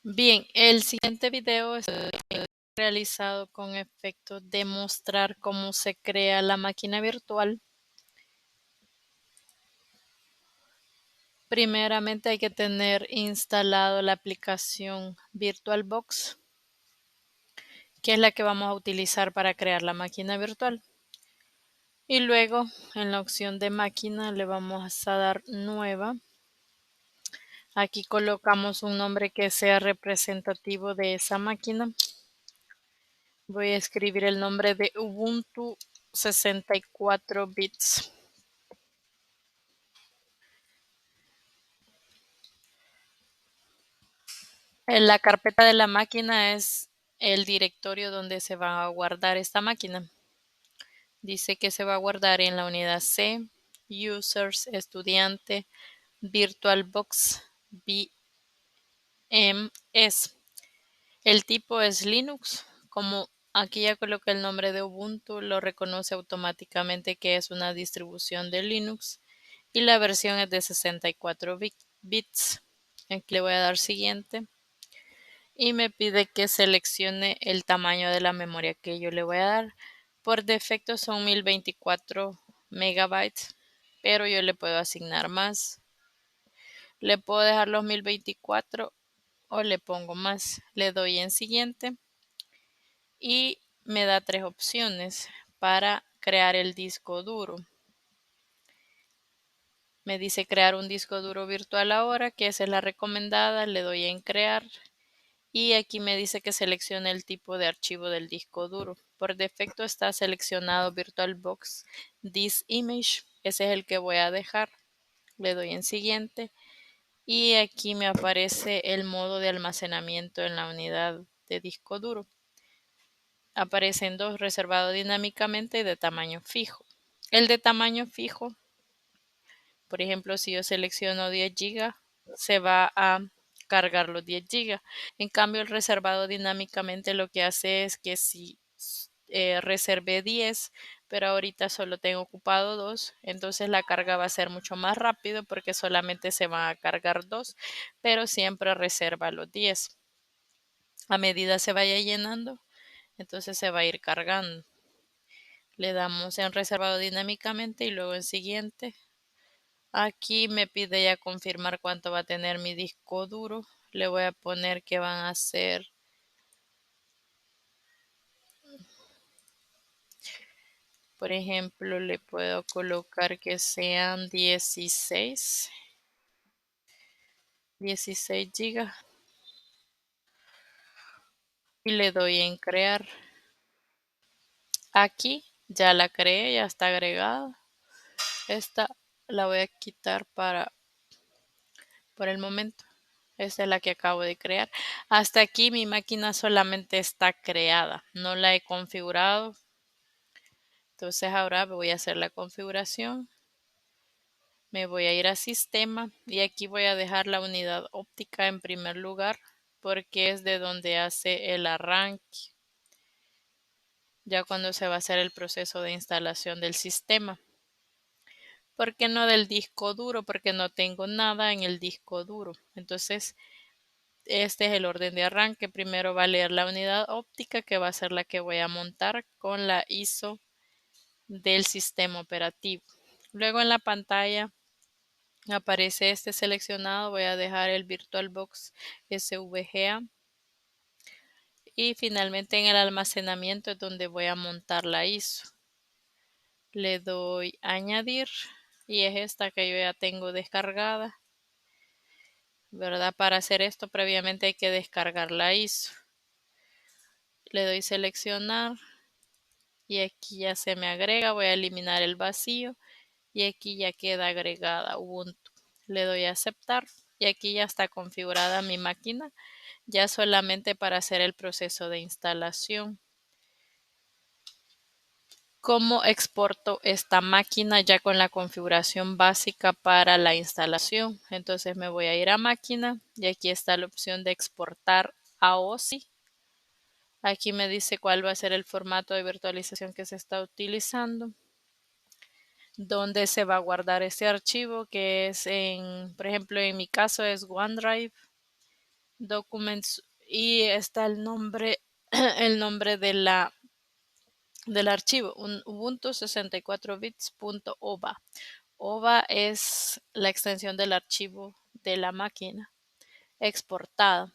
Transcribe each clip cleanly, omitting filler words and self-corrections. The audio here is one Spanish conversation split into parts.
Bien, el siguiente video es realizado con efecto de mostrar cómo se crea la máquina virtual. Primeramente hay que tener instalado la aplicación VirtualBox, que es la que vamos a utilizar para crear la máquina virtual. Y luego en la opción de máquina le vamos a dar nueva. Aquí colocamos un nombre que sea representativo de esa máquina. Voy a escribir el nombre de Ubuntu 64 bits. En la carpeta de la máquina es el directorio donde se va a guardar esta máquina. Dice que se va a guardar en la unidad C, Users, Estudiante, VirtualBox, VMS. El tipo es Linux. Como aquí ya coloqué el nombre de Ubuntu, lo reconoce automáticamente que es una distribución de Linux y la versión es de 64 bits. Aquí le voy a dar siguiente y me pide que seleccione el tamaño de la memoria que yo le voy a dar. Por defecto son 1024 megabytes, pero yo le puedo asignar más. Le puedo dejar los 1024 o le pongo más. Le doy en siguiente y me da tres opciones para crear el disco duro. Me dice crear un disco duro virtual ahora, que esa es la recomendada. Le doy en crear y aquí me dice que seleccione el tipo de archivo del disco duro. Por defecto está seleccionado VirtualBox This Image. Ese es el que voy a dejar. Le doy en siguiente y aquí me aparece el modo de almacenamiento en la unidad de disco duro. Aparecen dos, reservado dinámicamente y de tamaño fijo. El de tamaño fijo, por ejemplo, si yo selecciono 10 GB, se va a cargar los 10 GB. En cambio, el reservado dinámicamente lo que hace es que si reservé 10, pero ahorita solo tengo ocupado 2, entonces la carga va a ser mucho más rápido porque solamente se van a cargar 2, pero siempre reserva los 10. A medida se vaya llenando, entonces se va a ir cargando. Le damos en reservado dinámicamente y luego en siguiente. Aquí me pide ya confirmar cuánto va a tener mi disco duro. Le voy a poner que van a ser, por ejemplo, le puedo colocar que sean 16 GB y le doy en crear. Aquí ya la creé, ya está agregada. Esta la voy a quitar por el momento. Esta es la que acabo de crear. Hasta aquí mi máquina solamente está creada, no la he configurado. Entonces ahora voy a hacer la configuración. Me voy a ir a sistema y aquí voy a dejar la unidad óptica en primer lugar porque es de donde hace el arranque. Ya cuando se va a hacer el proceso de instalación del sistema. ¿Por qué no del disco duro? Porque no tengo nada en el disco duro. Entonces, este es el orden de arranque. Primero va a leer la unidad óptica, que va a ser la que voy a montar con la ISO del sistema operativo. Luego en la pantalla aparece este seleccionado. Voy a dejar el VirtualBox SVGA. Y finalmente en el almacenamiento es donde voy a montar la ISO. Le doy añadir y es esta que yo ya tengo descargada, ¿verdad? Para hacer esto previamente hay que descargar la ISO. Le doy seleccionar y aquí ya se me agrega. Voy a eliminar el vacío y aquí ya queda agregada Ubuntu. Le doy a aceptar y aquí ya está configurada mi máquina, ya solamente para hacer el proceso de instalación. ¿Cómo exporto esta máquina ya con la configuración básica para la instalación? Entonces me voy a ir a máquina y aquí está la opción de exportar a OSI. Aquí me dice cuál va a ser el formato de virtualización que se está utilizando, dónde se va a guardar este archivo, que es por ejemplo, en mi caso es OneDrive. Documents y está el nombre, el nombre del archivo, un Ubuntu 64 bits.ova. OVA es la extensión del archivo de la máquina exportada.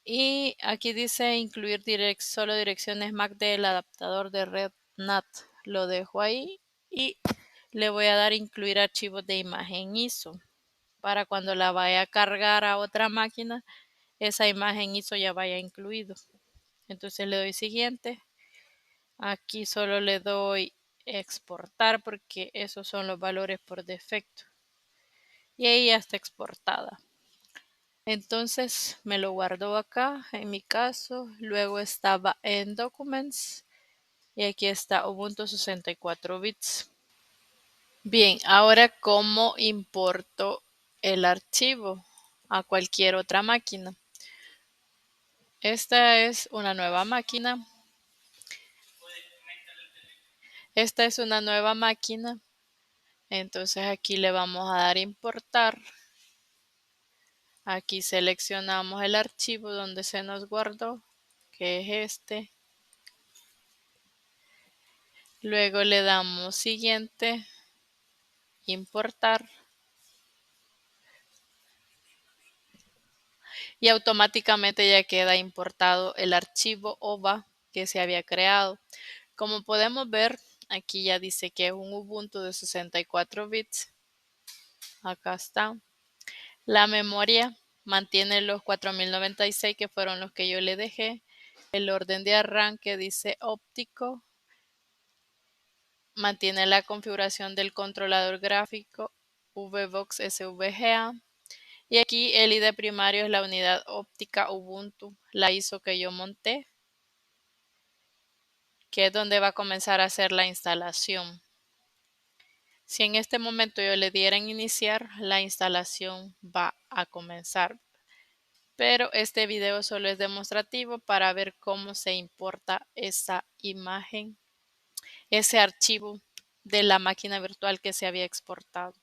Y aquí dice incluir solo direcciones MAC del adaptador de Red NAT. Lo dejo ahí y le voy a dar incluir archivos de imagen ISO. Para cuando la vaya a cargar a otra máquina, esa imagen ISO ya vaya incluido. Entonces le doy siguiente. Aquí solo le doy exportar porque esos son los valores por defecto. Y ahí ya está exportada. Entonces me lo guardo acá, en mi caso. Luego estaba en Documents y aquí está Ubuntu 64 bits. Bien, ahora cómo importo el archivo a cualquier otra máquina. Esta es una nueva máquina. Esta es una nueva máquina. Entonces aquí le vamos a dar importar. Aquí seleccionamos el archivo donde se nos guardó, que es este. Luego le damos siguiente, importar. Y automáticamente ya queda importado el archivo OVA que se había creado. Como podemos ver, aquí ya dice que es un Ubuntu de 64 bits. Acá está. La memoria mantiene los 4096 que fueron los que yo le dejé. El orden de arranque dice óptico. Mantiene la configuración del controlador gráfico VBox SVGA. Y aquí el ID primario es la unidad óptica Ubuntu, la ISO que yo monté, que es donde va a comenzar a hacer la instalación. Si en este momento yo le diera en iniciar, la instalación va a comenzar. Pero este video solo es demostrativo para ver cómo se importa esa imagen, ese archivo de la máquina virtual que se había exportado.